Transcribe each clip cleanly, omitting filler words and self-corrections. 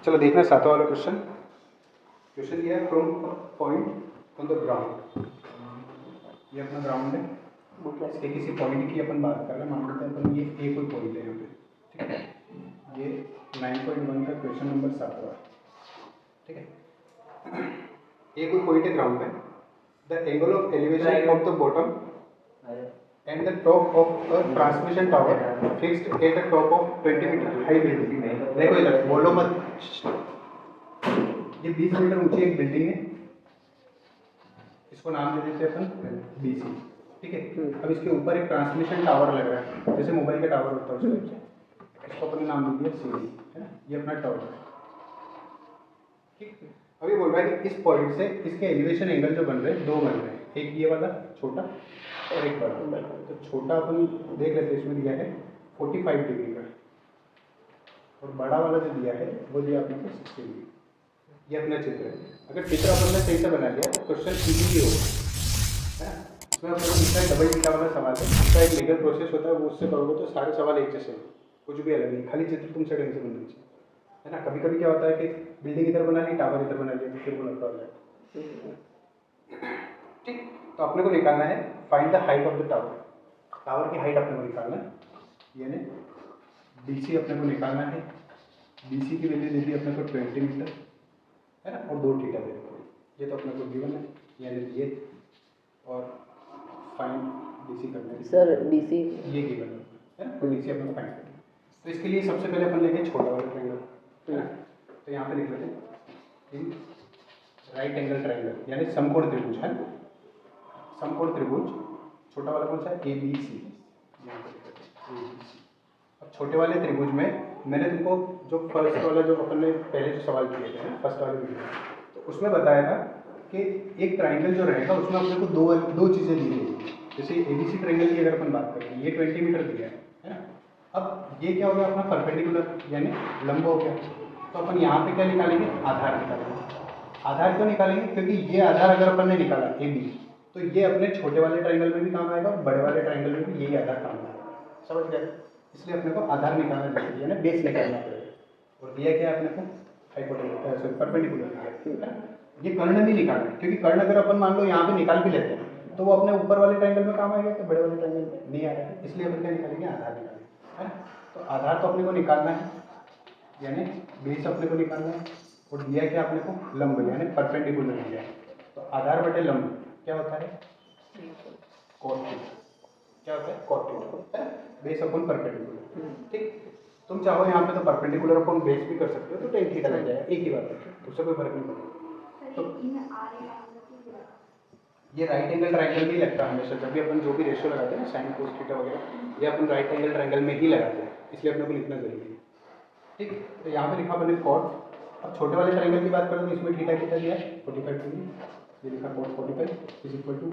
चलो देखना 7वां वाला क्वेश्चन। क्वेश्चन दिया है from point on the ground. ये अपना ग्राउंड है, इसके किसी पॉइंट की अपन बात कर रहे हैं। मान लेते हैं अपन ये ए कोई पॉइंट है यहाँ पे, ठीक है। ये 9.1 का क्वेश्चन नंबर 7वां, ठीक है। ए कोई पॉइंट है ग्राउंड पे, the angle of elevation of the bottom and the top of a transmission tower fixed at the top of 20 metre high building. देखो इधर बोलो मत, ये 20 मीटर ऊंची एक बिल्डिंग है, इसको नाम दे देते हैं अपन बीसी, ठीक है। अब इसके ऊपर एक ट्रांसमिशन टावर लग रहा है, जैसे मोबाइल का टावर होता है उस टाइप से, इसको अपन नाम दे दिया सीडी, है ना। ये अपना टावर है, ठीक। अभी बोल रहा है कि इस पॉइंट से इसके एलिवेशन एंगल जो बन रहे हैं, दो बन रहे हैं, एक ये वाला छोटा और एक बड़ा। तो छोटा अपन देख लेते हैं, इसमें दिया है 45 डिग्री का, और बड़ा वाला जो दिया है वो दिया अपने को 60 डिग्री। ये अपना चित्र है। अगर चित्र अपन ने सही से बना लिया तो क्वेश्चन इजीली होगा, है ना। इसमें अपने को डबल बीटा वाला सवाल है, इसका एक लीगल प्रोसेस होता है, वो उससे करोगे तो सारे सवाल एक जैसे, कुछ भी अलग नहीं, खाली चित्र तुमसे ढंग से बनना चाहिए, है ना। कभी कभी क्या होता है कि बिल्डिंग इधर बना ली, टावर इधर बना लिया, तो फिर वो लफड़ा हो जाएगा, ठीक। तो अपने को निकालना है find the height of the tower. Tower की हाइट अपने को निकालना है, यानी डीसी अपने को निकालना है। डीसी की वैल्यू दे दी अपने को 20 मीटर, है ना, और 2 थीटा दे दी। ये तो अपने को गिवन है, यानी ये, और फाइंड डीसी करना है सर। डीसी ये गिवन है ना, तो डीसी अपने को फाइंड करना है। तो इसके लिए सबसे पहले अपन लेंगे छोटा वाला ट्रायंगल, है ना। तो यहाँ पे लिख लेते हैं इन राइट एंगल ट्रायंगल, यानी समकोण त्रिभुज, है। समकोण त्रिभुज छोटा वाला कौन सा है, ए बी सी। यहाँ पे लिख लेते हैं ए बी सी। अब छोटे वाले त्रिभुज में मैंने तुमको जो फर्स्ट वाला जो अपन ने पहले जो सवाल किए थे फर्स्ट वाले वीडियो में, तो उसमें बताया था कि एक ट्रायंगल जो रहेगा उसमें अपने को दो चीज़ें दी गई। जैसे एबीसी ट्रायंगल की अगर अपन बात करें, ये 20 मीटर दिया है ना। अब ये क्या हो गया अपना परपेंडिकुलर, यानी लंब हो गया। तो अपन यहाँ पे क्या निकालेंगे, आधार निकालेंगे। आधार क्यों निकालेंगे, क्योंकि ये आधार अगर अपन ने निकाला ए बी, तो ये अपने छोटे वाले ट्रायंगल में भी काम आएगा और बड़े वाले ट्रायंगल में भी यही आधार काम आएगा, समझ गए। इसलिए अपने को आधार निकालना चाहिए, यानी बेस निकालना पड़ेगा। और दिया क्या है अपने को, हाइपोटेन्यूज परपेंडिकुलर दिया, ये कर्ण नहीं निकालना, क्योंकि कर्ण अगर अपन मान लो यहाँ पे निकाल भी लेते हैं तो वो अपने ऊपर वाले ट्रायंगल में काम आएगा, तो बड़े वाले ट्रायंगल में नहीं आएगा। इसलिए अपन क्या निकालेंगे, आधार निकालेंगे, है। तो आधार तो अपने को निकालना है, यानी बेस अपने को निकालना है। और दिया क्या अपने को, लंब, यानी परपेंडिकुलर दिया है। तो आधार बटे लंब क्या होता है, कॉट थीटा। क्या होता है, cot theta, base upon perpendicular, ठीक। तुम चाहो यहाँ पे तो परपेंडिकुलर अपॉन बेस भी कर सकते हो, तो टेन थीटा लग जाएगा, एक ही बात है, उससे कोई फर्क नहीं पड़ेगा। तो ये राइट एंगल ट्रायंगल में ही लगता है हमेशा, जब भी अपन जो भी रेशियो लगाते हैं ना, साइन कोस थीटा वगैरह, ये अपन राइट एंगल ट्रायंगल में ही लगाते हैं, इसलिए अपने को लिखना जरूरी है, ठीक। तो यहाँ पे लिखा अपने कॉट। अब छोटे वाले ट्रायंगल की बात करें तो इसमें थीटा कितना दिया है, 45 डिग्री, ये लिखा cot 45 is equal to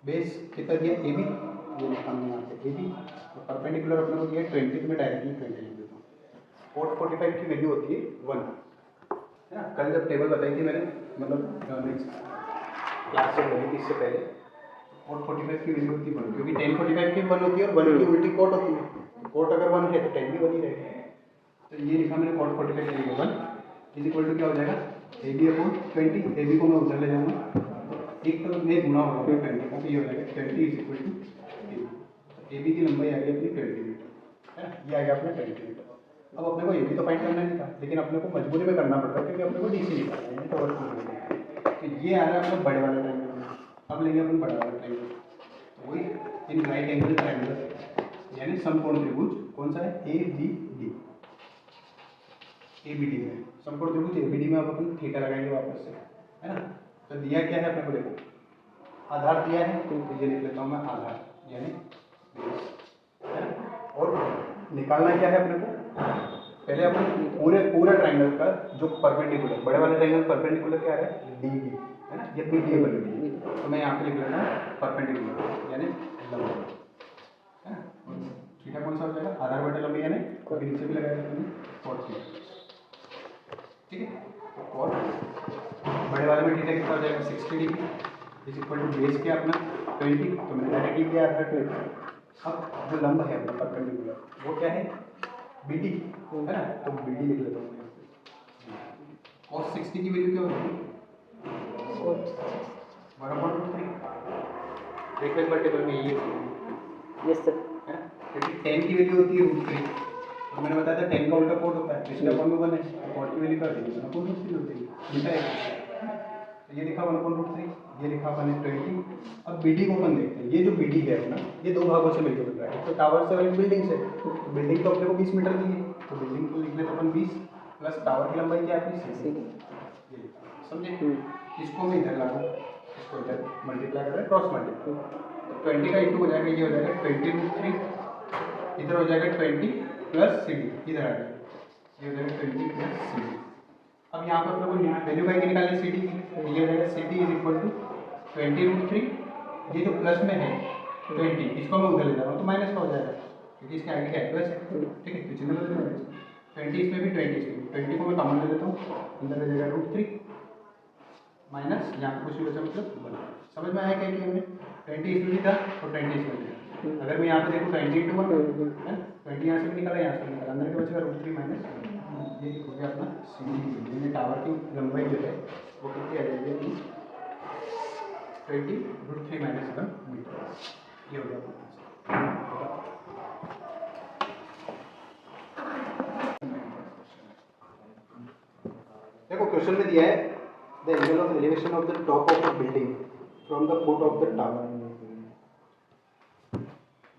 base कितना दिया ए बी, ये लिखा हमने यहाँ पे ए बी, और परपेंडिकुलर अपने को दिया 20, तो मैं डायरेक्टली 20 लिख देता हूँ। कॉट 45 की वैल्यू होती है 1, है ना। कल जब टेबल बताई थी मैंने, मतलब नेक्स्ट क्लास से बोली थी इससे पहले, कॉट 45 की वैल्यू होती है 1, क्योंकि tan 45 की 1 होती है और 1 की उल्टी कॉट होती है। कॉट अगर 1 है तो tan भी 1 ही रहेगा। तो ये लिखा मैंने कॉट 45 की वैल्यू 1 इज इक्वल टू क्या हो जाएगा, A B upon 20, A B को मैं उधर ले जाऊँगा, एक तो नहीं गुना होगा 20 का, तो ये हो जाएगा 20 is equal to A B. A B की लंबाई आ गई अपनी 20 मीटर, है ना। ये आ गया अपना 20 मीटर। अब अपने को ये भी तो फाइंड करना नहीं था, लेकिन अपने को मजबूरी में करना पड़ता है, क्योंकि अपने को डीसी निकालना है, तो और कुछ नहीं। तो ये आ रहा है अपना बड़े वाले ट्रायंगल में। अब लेंगे अपन बड़ा वाला ट्रायंगल, तो वही इन राइट एंगल ट्रायंगल, यानी समकोण त्रिभुज कौन सा है, A B D. A B D में समकोण त्रिभुज ए बी डी में अब अपन थीटा लगाएंगे वापस से, है ना। तो दिया क्या है अपने को, देखो आधार दिया है, तो ये लिख लेता हूँ मैं आधार, यानी बेस, है ना। और निकालना क्या है अपने को, पहले अपन पूरे ट्रायंगल का जो परपेंडिकुलर, बड़े वाले ट्रायंगल परपेंडिकुलर क्या है, डी बी, है ना। ये अपनी डी बन रही है, तो मैं यहाँ पे लिख लेता हूँ परपेंडिकुलर, यानी लंब, है ना। थीटा कौन सा हो जाएगा, आधार बटे लंब, यानी कॉट, नीचे भी लगाया था मैंने कॉट थीटा, ठीक है। तो कॉट बड़े वाले में थीटा कितना हो जाएगा, 60 degree is equal to base क्या अपना 20, तो मैंने डायरेक्टली लिया आधार 20। अब जो लंब है अपना परपेंडिकुलर वो क्या है, बी डी, है ना। तो बी डी लिख लेता हूँ यहाँ पे, 60 की वैल्यू क्या होगी? 1/√3। देखो एक बार टेबल में ये यस सर। है, क्योंकि 10 की वैल्यू होती है √3 और मैंने बताया था 10 का उल्टा कोड होता है, इसलिए अपन में 1 है, कोड की वैल्यू क्या होती है? 1/√3 होती है, उल्टा है। तो ये लिखा 1/√3, ये लिखा अपन ने 20। अब बीडी को अपन देखते हैं, ये जो बीडी है अपना, ये दो भागों से मिलकर बन रहा है, एक तो टावर से और एक बिल्डिंग से। तो बिल्डिंग तो अपने को 20 मीटर दी है, तो बिल्डिंग को लिख लेते अपन 20 प्लस टावर की लंबाई क्या है अपनी 60। ये लिखा, समझे? इसको मैं इधर लाऊँ, इसको इधर मल्टीप्लाई कर रहे हैं, क्रॉस मल्टीप्लाई। तो 20 का इंटू हो जाएगा, ये हो जाएगा 20√3, इधर हो जाएगा 20 प्लस CD, इधर आ जाएगा, ये हो जाएगा 20 प्लस CD। अब यहाँ पर अपने को वैल्यू क्या निकालनी है CD की, तो ये हो जाएगा CD इज इक्वल टू 20√3, ये जो प्लस में है 20, इसको मैं उधर ले जा रहा हूँ तो माइनस का हो जाएगा, क्योंकि इसके आगे क्या है प्लस है, ठीक है, तो चिन्ह बदल जाएगा। 20 इसमें भी 20 इसमें, 20 को मैं कॉमन ले लेता हूँ, अंदर ले जाएगा √3 माइनस यहाँ पे कुछ भी बचा मतलब 1। समझ में आया क्या कि हमने 20 इसमें भी था और 20 इसमें भी था। अगर मैं यहाँ पे देखूँ 20 × 1 है, 20 यहाँ से भी निकला, यहाँ से भी निकला, अंदर के बचेगा √3 माइनस ये हो गया अपना CD की वैल्यू। टावर की लंबाई जो है वो कितनी आ जाएगी? 20√3 माइनस 1 मीटर, ये हो गया अपना। देखो क्वेश्चन में दिया है the angle of elevation of the top of the building from the foot of the tower.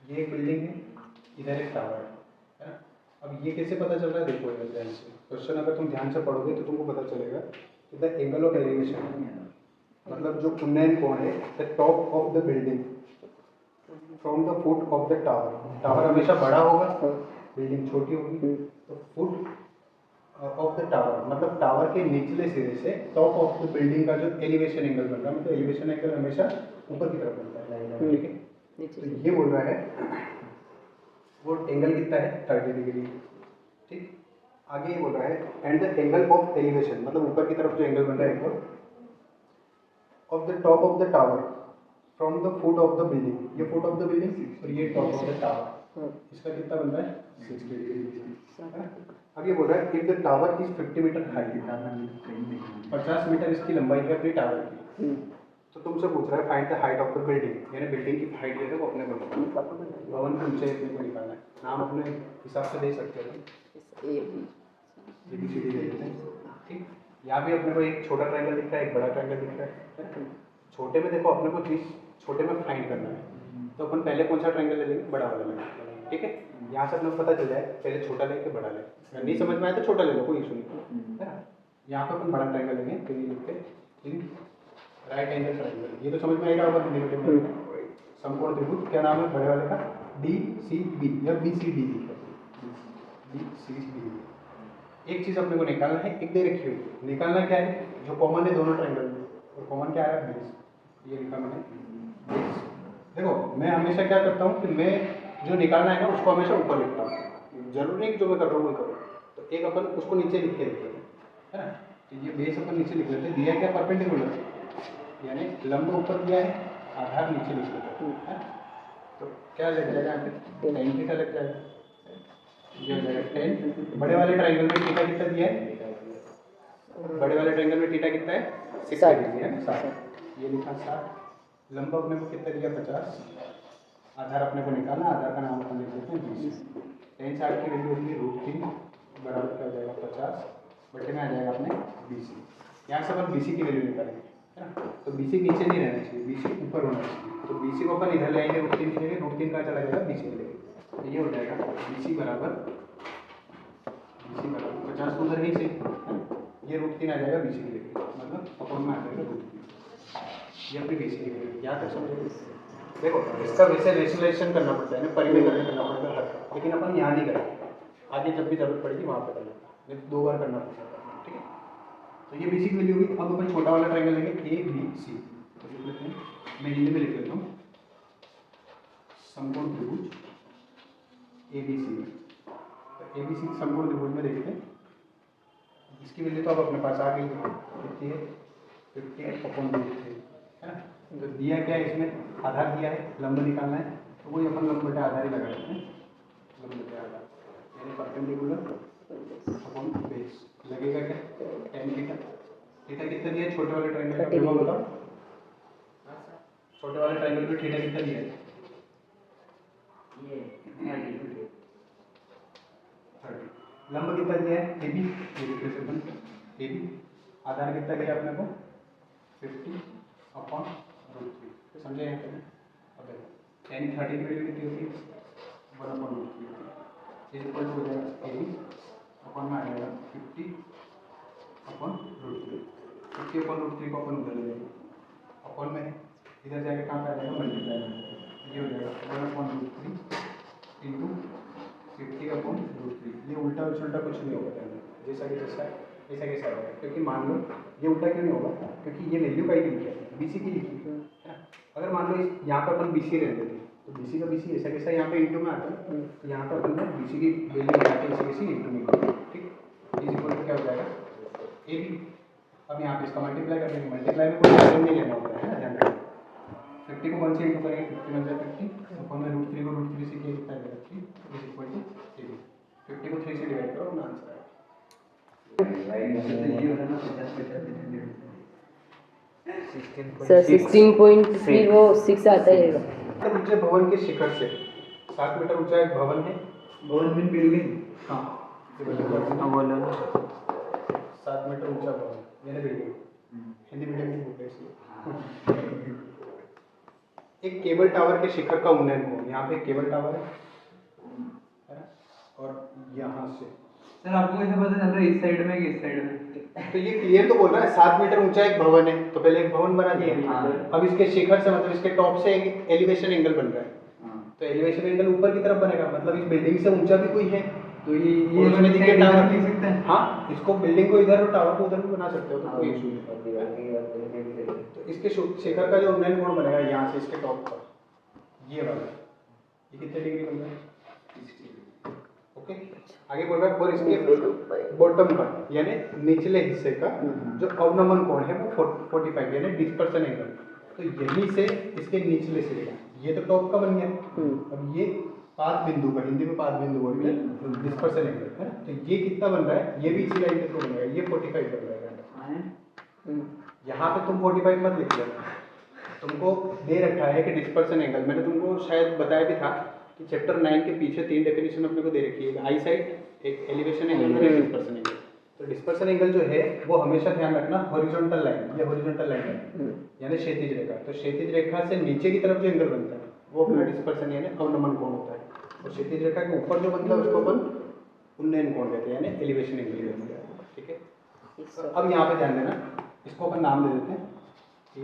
ये एक बिल्डिंग है, इधर एक टावर है ना। अब ये कैसे पता चल रहा है? देखो इधर ध्यान से, क्वेश्चन अगर तुम ध्यान से पढ़ोगे तो तुमको पता चलेगा कि द एंगल ऑफ एलिवेशन मतलब जो उन्नयन कोण है the top of the building from the foot of the tower. Tower हमेशा बड़ा होगा, बिल्डिंग छोटी होगी, तो फुट ऑफ द टावर मतलब टावर के निचले सिरे से टॉप ऑफ द बिल्डिंग का जो एलिवेशन एंगल बन रहा है, मतलब एलिवेशन एंगल हमेशा ऊपर की तरफ बनता है, ठीक है। तो ये बोल रहा है वो एंगल कितना है? 30 डिग्री, ठीक। आगे ये बोल रहा है and the angle of elevation मतलब ऊपर की तरफ जो एंगल बन रहा है of the top of the tower from the foot of the building. ये फुट ऑफ द बिल्डिंग और ये टॉप ऑफ द टावर, इसका कितना बन रहा है? 60 डिग्री। अब ये बोल रहा है if the tower is 50 metre height, 50 metre इसकी लंबाई है अपनी टावर की, तो तुमसे पूछ रहा है find the height of the building, यानी बिल्डिंग की हाइट जो है वो अपने को भवन की ऊंचाई अपने को निकालना है। नाम अपने हिसाब से दे सकते हो, ABCD दे देते हैं, ठीक। यहाँ भी अपने को एक छोटा ट्रायंगल दिख रहा है, एक बड़ा ट्रायंगल दिख रहा है। छोटे में देखो अपने को चीज छोटे में फाइंड करना है, तो अपन पहले कौन सा ट्रायंगल ले लेंगे? बड़ा वाला लेंगे, ठीक है। यहाँ से अपने को पता चल जाए पहले छोटा ले के बड़ा ले, अगर नहीं समझ में आए तो छोटा ले लो, कोई इशू नहीं है ना। यहाँ पर अपन बड़ा ट्रायंगल लेंगे, तो ये लिखते हैं राइट एंगल ट्रायंगल। ये तो समझ में आएगा होगा हिंदी मीडियम में, समकोण त्रिभुज। क्या नाम है बड़े वाले का? DCB या BCD लिखते हैं, DCB। एक चीज अपने को निकालना है, एक दे रखी हुई है, निकालना क्या है? जो कॉमन है दोनों ट्रायंगल में, और कॉमन क्या है? बेस। ये लिखा मैंने बेस। देखो मैं हमेशा क्या करता हूँ कि मैं जो निकालना है ना उसको हमेशा ऊपर लिखता हूँ, जरूरी नहीं कि जो मैं कर रहा हूँ वही करूँ। तो एक अपन उसको नीचे लिख के लिख लेते हैं, है ना। तो ये बेस अपन नीचे लिख लेते हैं, दिया क्या? परपेंडिकुलर, यानी लंब ऊपर दिया है, आधार नीचे लिख लेते हैं। तो क्या लग जाएगा यहाँ पे? 10 थीटा लग जाएगा, ये हो जाएगा 10। बड़े वाले ट्रायंगल में थीटा कितना दिया है? बड़े वाले ट्रायंगल में थीटा कितना है? 60 डिग्री है, 60। ये लिखा 60। लंबा अपने को कितना दिया? 50। आधार अपने को निकालना, आधार का नाम अपन लिख देते हैं 20। 10 60 की वैल्यू होगी √3 बराबर क्या हो जाएगा? 50 बटे में आ जाएगा अपने BC। यहाँ से अपन BC की वैल्यू निकालेंगे, है ना। तो BC नीचे नहीं रहना चाहिए, BC ऊपर होना चाहिए। तो BC को अपन इधर ले आएंगे √3 की जगह, √3 का चला जाएगा BC में लेके, तो ये हो जाएगा BC बराबर 50 तो उधर ही से, ये √3 आ जाएगा BC की जगह, मतलब अपन में आ जाएगा √3। ये अपनी BC की वैल्यू यहाँ तक समझोगे। देखो इसका वैसे रेशनलाइजेशन करना पड़ता है ना, परिमेय करना पड़ता है, लेकिन अपन यहाँ नहीं करेंगे, आगे जब भी जरूरत पड़ेगी वहाँ पे करना, नहीं 2 बार करना पड़ता है, ठीक है। तो ये BC की वैल्यू होगी। अब अपन छोटा वाला ट्रायंगल लेंगे ABC, तो लिख लेते हैं, मैं हिंदी में लिख लेता हूँ, समकोण त्रिभुज ABC। तो ABC समकोण त्रिभुज में देखते हैं, इसकी वैल्यू तो अब अपने पास आ गई कितनी है? 50/√3, है ना। तो दिया क्या है इसमें? आधार दिया है, लंब निकालना है, तो वही अपन लंब बटे आधार ही लगा लेते हैं, लंब बटे आधार यानी परपेंडिकुलर अपॉन बेस। लगेगा क्या? 10 थीटा थीटा कितना दिया है छोटे वाले ट्रायंगल का, विभव बताओ। छोटे वाले ट्रायंगल पे थीटा कितना दिया है? ये 30। लंब कितना दिया है? A B, A B. आधार कितना दिया अपने को? 50/√3। समझे यहाँ पे? अब देखो tan 30 की वैल्यू कितनी होती है? 1/√3 इज इक्वल टू हो जाएगा ए बी अपॉन में आ जाएगा 50/√3। 50/√3 को अपन उधर ले जाएंगे अपॉन में, इधर जाके कहाँ पे आ जाएगा? मल्टीप्लाई में ये हो जाएगा 1/√3 इंटू 50/√3। ये उल्टा उल्टा कुछ नहीं होगा टाइम, जैसा कि जैसा ऐसा कैसा होगा, क्योंकि मान लो ये उल्टा क्यों नहीं होगा, क्योंकि ये वैल्यू का ही लिखी है, बीसी की लिखी है ना। अगर मान लो यहाँ पे अपन बीसी रहते थे तो बीसी का बीसी ऐसा कैसा यहाँ पे इंटू में आता है, तो यहाँ पे अपन ने बीसी की वैल्यू लगा के ऐसे कैसे इंटू में, ठीक। इज इक्वल टू क्या हो जाएगा? A B. अब यहाँ पे इसका मल्टीप्लाई कर देंगे, मल्टीप्लाई में कोई वैल्यू नहीं लेना होता है ना, ध्यान रखो। 50 को 1 से इंटू करेंगे, 50 1 50 अपन में √3 को √3 से किया कितना आएगा? 3 is equal to A B. 50 को 3 से डिवाइड करो अपना आंसर आएगा। सर 16.3 वो 6 आता है। ऊंचे भवन के शिखर से 7 मीटर ऊंचा एक भवन है। भवन मीन बिल्डिंग। हाँ बोलो ना। 7 मीटर ऊंचा भवन यानी बिल्डिंग, हिंदी मीडियम की बुक है इसलिए। एक केबल टावर के शिखर का उन्नयन हो, यहाँ पे केबल टावर है ना? और यहाँ से सर आपको कैसे पता चल रहा है इस साइड में कि इस साइड में? तो ये क्लियर तो बोल रहा है 7 मीटर ऊंचा एक भवन है, तो पहले एक भवन बना दिया। अब इसके शिखर से मतलब इसके टॉप से एक एलिवेशन एंगल बन रहा है, तो एलिवेशन एंगल ऊपर की तरफ बनेगा, मतलब इस बिल्डिंग से ऊंचा भी कोई है, तो ये उसमें दिखे टावर लिख सकते हैं। हाँ, इसको बिल्डिंग को इधर और टावर को उधर भी बना सकते हो, तो कोई इशू नहीं। तो इसके शिखर का जो उन्नयन कोण बनेगा यहाँ से इसके टॉप पर, ये वाला, ये कितने डिग्री बन रहा है? 60 डिग्री। ओके, आगे बोल रहा है और इसके बॉटम का यानी निचले हिस्से का जो अवनमन कोण है वो 45 यानी डिस्पर्सन एंगल, तो यहीं से इसके निचले सिरे का, ये तो टॉप का बन गया। अब ये पाद बिंदु का, हिंदी में पाद बिंदु बोलते हैं, डिस्पर्सन एंगल है ना, तो ये कितना बन रहा है? ये भी इसी लाइन के थ्रू बनेगा, ये 45 बन रहा है। यहाँ पे तुम 45 मत लिख लेना, तुमको दे रखा है कि डिस्पर्सन एंगल, मैंने तुमको शायद बताया भी था कि चैप्टर 9 के पीछे 3 डेफिनेशन अपने को दे रखी है, आई साइड, एक एलिवेशन एंगल और एक डिस्पर्सन एंगल। तो डिस्पर्सन एंगल जो है वो हमेशा ध्यान रखना हॉरिजॉन्टल लाइन, ये हॉरिजॉन्टल लाइन है यानी क्षैतिज रेखा, तो क्षैतिज रेखा से नीचे की तरफ जो एंगल बनता है वो अपना डिस्पर्सन यानी अवनमन कोण होता है, और क्षैतिज रेखा के ऊपर जो बनता है उसको अपन उन्नयन कोण कहते हैं यानी एलिवेशन एंगल कहते हैं। ठीक है, तो अब यहाँ पे ध्यान देना, इसको अपन नाम दे देते हैं A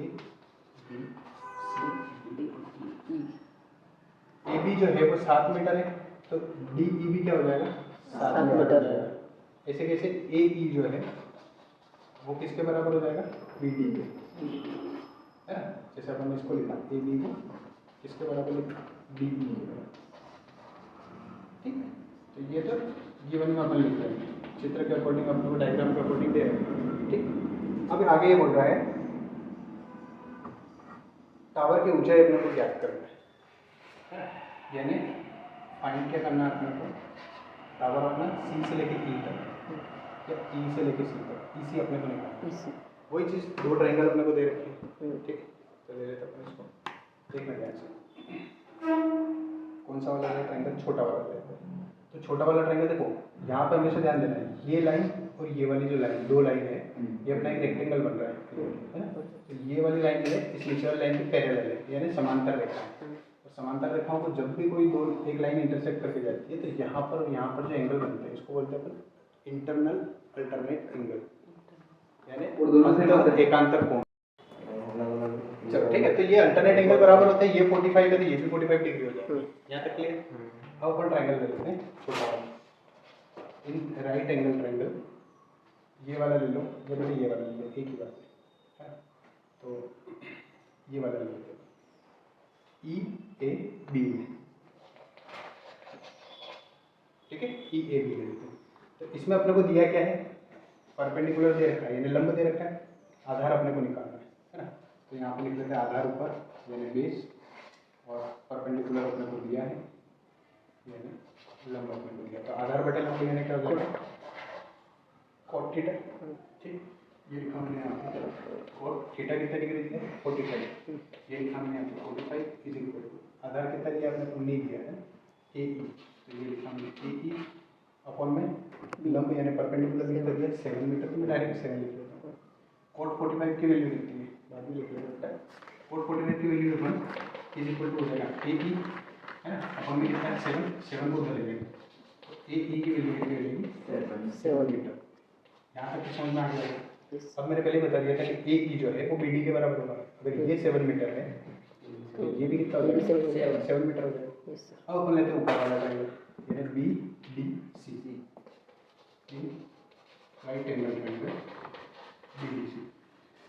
B C D E. A B जो है वो 7 मीटर है, तो डी ई बी क्या हो जाएगा? 7 मीटर हो जाएगा। ऐसे कैसे ए ई जो है वो किसके बराबर हो जाएगा? बी डी के, है ना? जैसे अपन इसको लिखा ए बी को किसके बराबर लिखा? डी ई के बराबर। ठीक है, तो ये तो गिवन में अपन लिख रहे हैं, चित्र के अकॉर्डिंग अपने को डायग्राम के अकॉर्डिंग दे रहे हैं। ठीक, अब आगे ये बोल रहा है टावर की ऊंचाई अपने को ज्ञात करना है, यानी फाइंड क्या करना है अपने को? टावर अपना सी से लेके ई तक या ई से लेके सी तक, ई सी अपने को निकालना। वही चीज़ दो ट्रायंगल अपने को दे रखी है। ठीक, तो ले लेते अपन इसको, देखना ध्यान से कौन सा वाला है ट्रायंगल? छोटा वाला ट्रायंगल। तो छोटा वाला ट्रायंगल देखो, यहाँ पे हमेशा ध्यान देना है, ये लाइन और ये वाली जो लाइन, दो लाइन है, ये अपना एक रेक्टेंगल बन रहा है ना, तो ये वाली लाइन जो है इस नीचे वाली लाइन के पैरेलल है यानी समांतर रेखा है। और समांतर रेखाओं को जब भी कोई दो एक लाइन इंटरसेक्ट करके जाती है तो यहाँ पर जो एंगल बनते हैं इसको बोलते हैं अपन इंटरनल अल्टरनेट एंगल यानी एकांतर कोण। चलो ठीक है, तो ये अल्टरनेट एंगल बराबर होता है, ये 45 है तो ये भी 45 डिग्री हो जाएगा। यहाँ तक क्लियर? अब अपन ट्रायंगल ले लेते हैं छोटा वाला, इन राइट एंगल ट्रायंगल, ये वाला ले लो या फिर ये वाला ले लो, एक ही बात है। तो ये वाला ले लेते हैं ई ए बी में, ठीक है, ई ए बी ले लेते हैं। तो इसमें अपने को दिया क्या है? परपेंडिकुलर दे रखा है यानी लंब दे रखा है, आधार अपने को निकालना है ना। तो यहाँ पे लिख लेते हैं आधार ऊपर यानी बेस, और परपेंडिकुलर अपने को दिया है यानी लंब अपने को दिया। तो आधार बटे लंब यानी क्या हो जाएगा? cot theta. ठीक, ये लिखा हमने यहाँ पे और थीटा कितना डिग्री दिया 45, ये लिखा हमने यहाँ पे 45 इज इक्वल टू आधार कितना दिया आपने तो नहीं दिया है ए ई, तो ये लिखा हमने ए ई अपॉन में लंब यानी परपेंडिकुलर लिख दिया 7 मीटर, तो मैं डायरेक्ट 7 लिख लेता हूँ। कोट 45 की वैल्यू कितनी है बाद में लिख लेता है, कोट 45 की वैल्यू 1 इज इक्वल टू हो जाएगा ए ई है ना, अपॉन में कितना है 7 को उधर ले लेंगे, ए ई की वैल्यू कितनी हो जाएगी 7 मीटर। यहाँ तक समझ में आ गया। अब मैंने पहले बता दिया था कि ए ई जो है वो बी डी के बराबर होगा, अगर ये 7 मीटर है तो ये भी कितना हो जाएगा 7 मीटर हो जाएगा। अब अपन लेते हैं ऊपर वाला ट्रायंगल यानी B D C, right angle triangle B D C.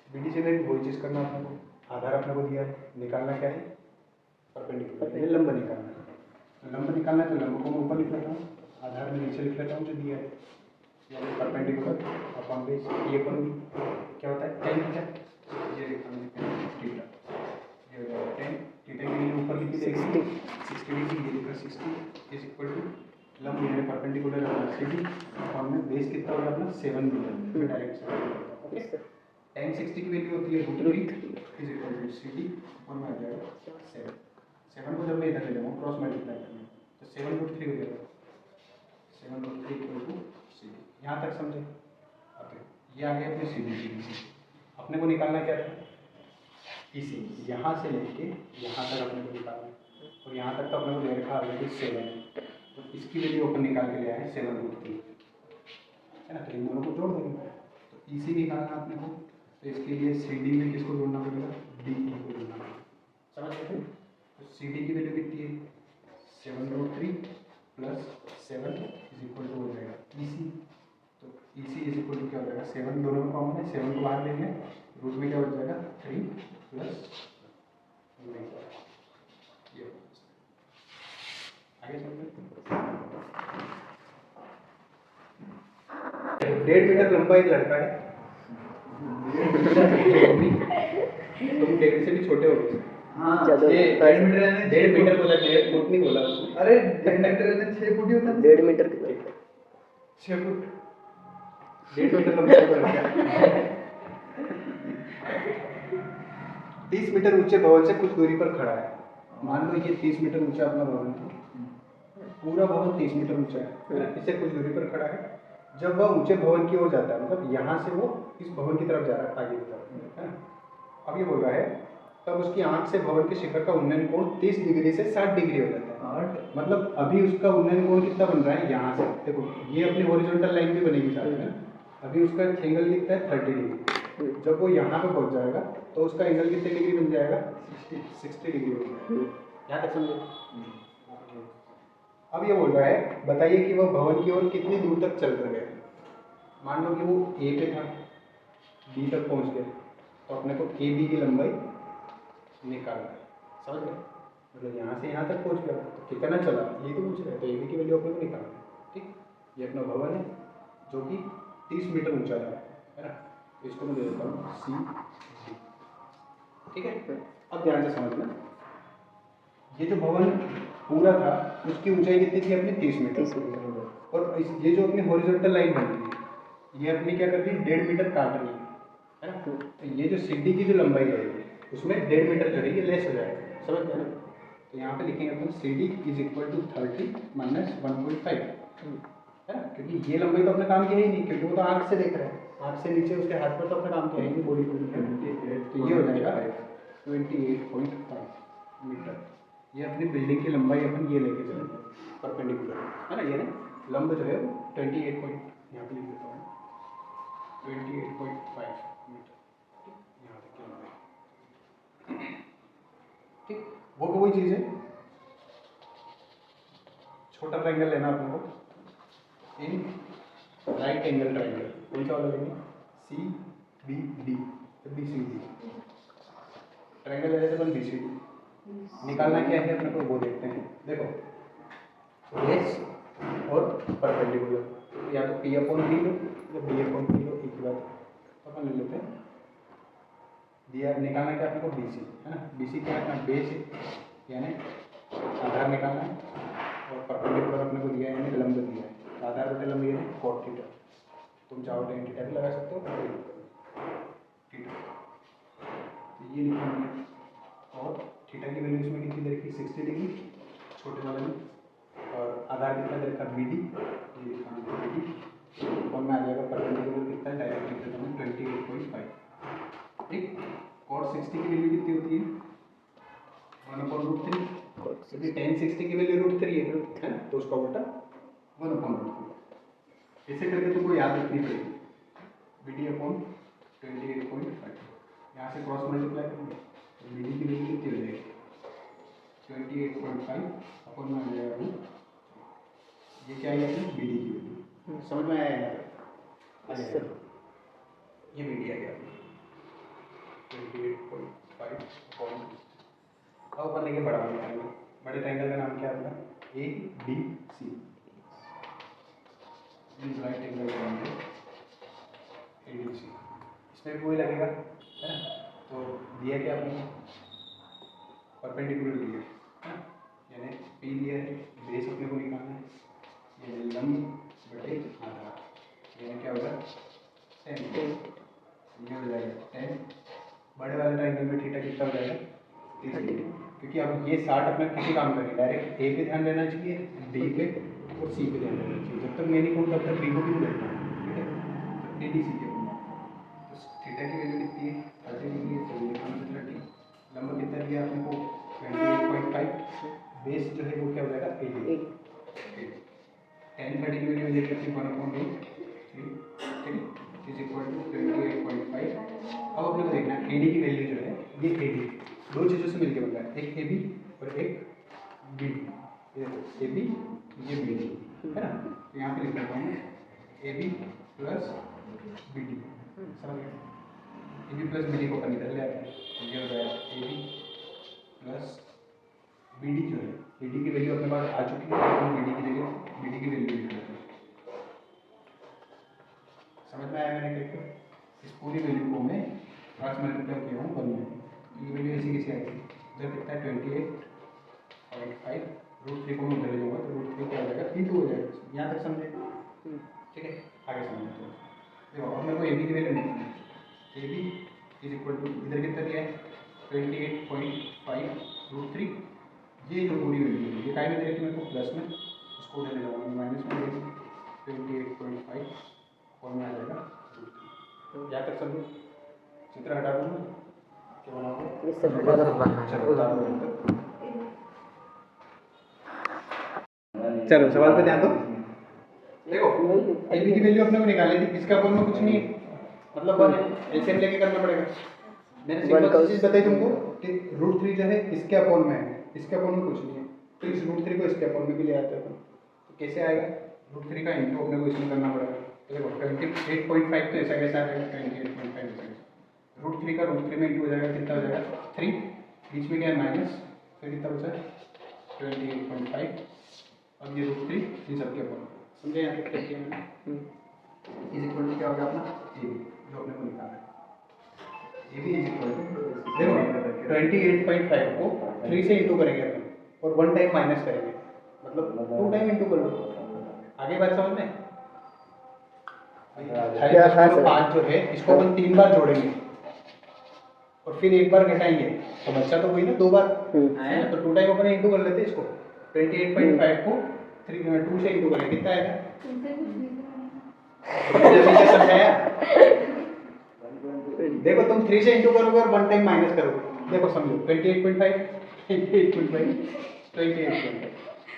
B D C में वही चीज़ करना अपने को, आधार अपने को दिया है, निकालना क्या है परपेंडिकुलर, ये लंब निकालना है। लंब निकालना है तो लंब को मैं ऊपर लिख लेता हूँ, आधार में नीचे लिख लेता हूँ जो दिया है, यानी परपेंडिकुलर अपॉन बेस ये अपन क्या होता है टेन थीटा, ये लिखा मैंने थीटा, ये हो जाएगा 10 थीटा के लिए ऊपर लिखी जाएगी 60 डिग्री, ये लिखा 60 इज इक्वल टू लंब यानी perpendicular upon C D upon में बेस कितना होगा अपना 7 मीटर, मैं डायरेक्ट ओके। tan 60 की वैल्यू होती है √3 is equal to C D upon में आ जाएगा 7 को जब मैं इधर ले जाऊँगा क्रॉस मल्टीप्लाई करना तो 7√3 हो जाएगा 7√3 इक्वल टू सी डी। यहाँ तक समझे। अब ये आ गया अपने सी डी, अपने को निकालना क्या था इसी यहाँ से लेके यहाँ तक अपने को निकालना है, और यहाँ तक तो अपने को दे रखा ऑलरेडी 7, तो इसकी वैल्यू अपन निकाल के ले आए 7√3 है ना, तो इन दोनों को जोड़ देंगे तो इसी निकालना अपने को, तो इसके लिए सी डी में किसको जोड़ना पड़ेगा डी ई को जोड़ना पड़ेगा, समझ गए। तो सी डी की वैल्यू कितनी है 7√3 प्लस 7 इज इक्वल टू हो जाएगा ई, तो ई सी इज इक्वल टू क्या हो जाएगा 7 दोनों में कॉमन है, 7 को बाहर लेंगे रूट में क्या हो जाएगा 3 प्लस ये आगे चलते 1.5 मीटर लंबा एक लड़का है, तुम 1.5 से भी छोटे हो गए। हाँ चलो, ये 1.5 मीटर है ना, 1.5 मीटर बोला 1.5 फुट नहीं बोला उसने। अरे 1.5 मीटर है ना 6 फुट ही होता है 1.5 मीटर कितना होता है? 6 फुट 1.5 मीटर लंबा एक लड़का है 30 मीटर ऊंचे भवन से कुछ दूरी पर खड़ा है। मान लो ये 30 मीटर ऊंचा अपना भवन है, पूरा भवन 30 मीटर ऊंचा है, इससे कुछ दूरी पर खड़ा है। जब वह ऊंचे भवन की ओर जाता है, मतलब यहाँ से वो इस भवन की तरफ जा रहा है आगे की तरफ, है ना। अब ये बोल रहा है तब उसकी आंख से भवन के शिखर का उन्नयन कोण 30 डिग्री से 60 डिग्री हो जाता है। मतलब अभी उसका उन्नयन कोण कितना बन रहा है यहाँ से, देखो ये अपनी हॉरिजॉन्टल लाइन भी बनेगी साथ में, अभी उसका एंगल कितना है 30 डिग्री। जब वो यहाँ पे पहुँच जाएगा तो उसका एंगल कितने डिग्री बन जाएगा 60 डिग्री बन जाएगा। यहाँ तक समझे। अब ये बोल रहा है बताइए कि वह भवन की ओर कितनी दूर तक चल कर गया। मान लो कि वो ए पे था, बी तक पहुँच गया, तो अपने को ए बी की लंबाई निकालना है, समझ गए। मतलब यहाँ से यहाँ तक पहुँच गया तो कितना चला ये तो पूछ रहे हैं, तो ए बी की वैल्यू अपने को निकालना है। ठीक, ये अपना भवन है जो कि 30 मीटर ऊंचा है ना, तो इसको मैं दे देता हूँ सी। ठीक है, अब ध्यान से समझना, ये जो भवन पूरा था उसकी ऊंचाई कितनी थी अपनी 30 मीटर, और ये जो अपनी हॉरिजॉन्टल लाइन बन रही है ये अपनी क्या कर रही है 1.5 मीटर काट रही है ना। तो ये जो सीढ़ी की जो लंबाई रहेगी उसमें 1.5 मीटर जो है ये लेस हो जाएगा, समझ गए ना। तो यहाँ पे लिखेंगे अपन C D is equal to 30 माइनस 1.5 है ना, क्योंकि ये लंबाई तो अपने काम किया ही नहीं, क्योंकि वो तो आँख से देख रहा है, आँख से नीचे उसके हाथ पर तो अपना काम किया ही नहीं बॉडी को। तो ये हो जाएगा 28.5 मीटर। ये अपनी बिल्डिंग की लंबाई अपन ये लेके चलेंगे परपेंडिकुलर, है ना। ये ना लंब जो है वो 28 पॉइंट यहाँ पे लिख देता हूँ 28.5 मीटर। यहाँ तक की लंबाई। ठीक, वो कोई चीज़ है, छोटा ट्रायंगल लेना अपने को इन राइट एंगल ट्रायंगल, कौन सा वाला लेंगे C B D, B C D triangle ले लेते अपन बी सी डी। निकालना क्या है अपने को वो देखते हैं। देखो बेस और परपेंडिकुलर, तो या तो पी अपॉन डी लो या बी अपॉन पी लो, एक ही बात अपन ले लेते हैं। दिया निकालना क्या अपने को बी सी, है ना। बी सी क्या है अपना बेस यानी आधार निकालना है, और परपेंडिकुलर अपने को दिया है यानी लंब दिया है, आधार बटे लंब यानी cot थीटा। तुम चाहो tan थीटा भी लगा सकते हो, ये लिखा हमने, और थीटा की वैल्यू इसमें कितनी दे रखी 60 डिग्री छोटे वाले में, और आधार कितना दे रखा BD, ये लिखा हमने BD, और में आ जाएगा परपेंडिकुलर कितना डायरेक्ट लिख देता हूँ 28.5, ठीक। और 60 की वैल्यू कितनी होती है 1/√3, क्योंकि tan 60 की वैल्यू √3 है ना, तो उसका उल्टा 1/√3। ऐसे करके तुमको याद रखनी पड़ेगी BD/28.5, यहाँ से क्रॉस मल्टीप्लाई करेंगे तो BD की वैल्यू कितनी हो जाएगी 28.5 अपन में आ जाएगा रूट, ये क्या है BD की वैल्यू, समझ में आया यहाँ पे, ये BD आ गया 28.5। अब अपन लेंगे बड़ा वाला ट्रायंगल, बड़े ट्रायंगल का नाम क्या होगा ABC, right angle triangle ADC, इसमें भी वही लगेगा है ना। तो दिया क्या आपने परपेंडिकुलर दिया है ना, यानी P दिया है, बेस अपने को निकालना है, ये लंब बटे आधार, यानी क्या होगा 10, ये हो जाएगा 10। बड़े वाले ट्रायंगल में थीटा कितना हो जाएगा 30, क्योंकि अब ये 60 अपना किसी काम करेंगे, डायरेक्ट A पे ध्यान देना चाहिए, D पे और C पे ध्यान देना चाहिए, जब तक मैं नहीं कहूँ तब तक D को भी नहीं देखना, ठीक है। तो ADC के तो थीटा की वैल्यू कितनी है 30 डिग्री है, तो ये 30, नंबर कितना दिया आपने को 28.5, बेस जो है वो क्या हो जाएगा 80, tan 30 की वैल्यू हो जाएगी 1/√3, ठीक इज इक्वल टू 28.5। अब अपने को देखना है AD की वैल्यू जो है, ये AD दो चीज़ों से मिलकर बन रहा है, एक AB और एक BD, ये AB ये BD है ना, तो यहाँ पे लिख देता हूँ AB प्लस BD, समझ गए, AB प्लस BD को अपन इधर ले आते हैं, ये हो जाएगा AB प्लस BD जो है, BD की वैल्यू अपने पास आ चुकी है, तो BD की जगह BD की वैल्यू लिख देते हैं, समझ में आया मैंने क्या, इस पूरी वैल्यू को मैं क्रॉस मल्टीप्लाई किया हूँ 1 में, ये वैल्यू ऐसी कैसे आएगी, इधर कितना है 28.5, √3 को मैं उधर ले जाऊँगा तो √3 क्या हो जाएगा 3 हो जाएगा, यहाँ तक समझे, ठीक है। आगे समझते हैं, देखो अब मेरे को AB की वैल्यू निकालनी है, AB इज इक्वल टू इधर कितना दिया है 28.5 √3, ये जो पूरी वैल्यू है ये काय में दे रखी मेरे को प्लस में, उसको उधर ले जाऊँगा माइनस में, 28.5 और में आ जाएगा √3, यहाँ तक समझो, चित्र हटा दूँगा क्या बनाओगे, ये सब चलो चलो सवाल पे ध्यान दो, देखो AB की वैल्यू अपने को निकाली थी, इसका अपोन में कुछ नहीं है, मतलब एलसीएम लेके करना पड़ेगा, मैंने सिंपल चीज बताई तुमको कि √3 जो है इसके अपोन में है, इसके अपोन में कुछ नहीं है, तो इस √3 को इसके अपोन में भी ले आते हैं अपन, तो कैसे आएगा √3 का इंटू अपने को इसमें करना पड़ेगा, तो देखो 28.5 तो ऐसा कैसा आएगा 28.5 √3 का √3 में इंटू हो जाएगा, कितना हो जाएगा 3, बीच में क्या है माइनस, फिर कितना बचा 28.5 और ये √3 इन सबके अपोन, समझे यहाँ तक क्या किया मैंने, इज इक्वल टू क्या होगा अपना AB जो अपने को निकालना है, AB इज इक्वल टू देखो 28.5 को 3 से इंटू करेंगे अपन और 1 टाइम माइनस करेंगे, मतलब 2 टाइम इंटू कर लो, आगे बात समझ में 5 जो है इसको अपन 3 बार जोड़ेंगे और फिर एक बार घटाएंगे, तो बच्चा तो वही ना 2 बार है, तो 2 टाइम अपन इंटू कर लेते हैं इसको, 28.5 को 2 से इंटू करेंगे कितना आएगा, समझाया, देखो तुम 3 से इंटू करोगे और 1 टाइम माइनस करोगे, देखो समझो 28.5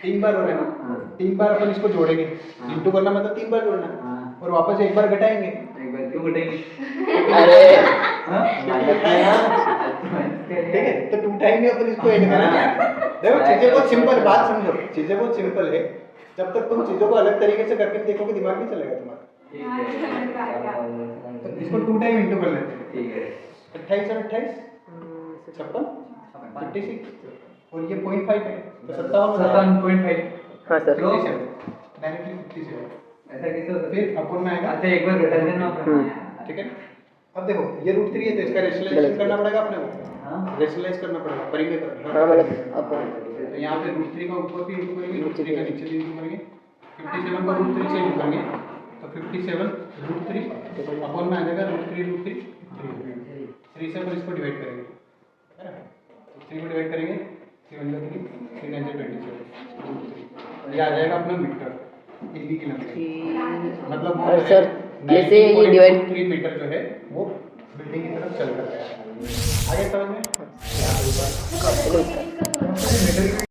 3 बार हो रहा है ना, 3 बार अपन इसको जोड़ेंगे, इंटू करना मतलब 3 बार जोड़ना, और वापस एक बार घटाएंगे, एक बार क्यों घटेंगे, अरे ठीक है, तो 2 टाइम में अपन इसको ऐड करेंगे, देखो चीजें बहुत सिंपल, बात समझो चीजें बहुत सिंपल है, जब तक तुम चीजों को अलग तरीके से करके देखोगे दिमाग नहीं चलेगा तुम्हारा, तो इसको 2 टाइम इंटू कर लेते हैं, ठीक है 28 और 28 56 56 और ये 0.5 है तो 57.5, हाँ सर, 57 डायरेक्टली 57, ऐसा कैसे होता है, फिर अपोन में आएगा, अच्छा एक बार घटा देना ठीक है। अब देखो ये √3 है तो इसका रेशनलाइजेशन करना पड़ेगा अपने को, हाँ रेशनलाइज करना पड़ेगा परिमेय पर, हाँ मतलब अब तो यहाँ पे √3 का ऊपर भी इंटू करेंगे, √3 का नीचे भी इंटू करेंगे, 57 को √3 से इंटू करेंगे तो 57 √3 अपोन में आ जाएगा √3 3 से अपन इसको डिवाइड करेंगे 3 को डिवाइड करेंगे 3 × 3 3 9 27 ये आ जाएगा अपना मीटर एबी की लंबाई मतलब वो और सर, जैसे ये divide- 3 मीटर जो है वो बिल्डिंग की तरफ चल रहा है आगे समझ में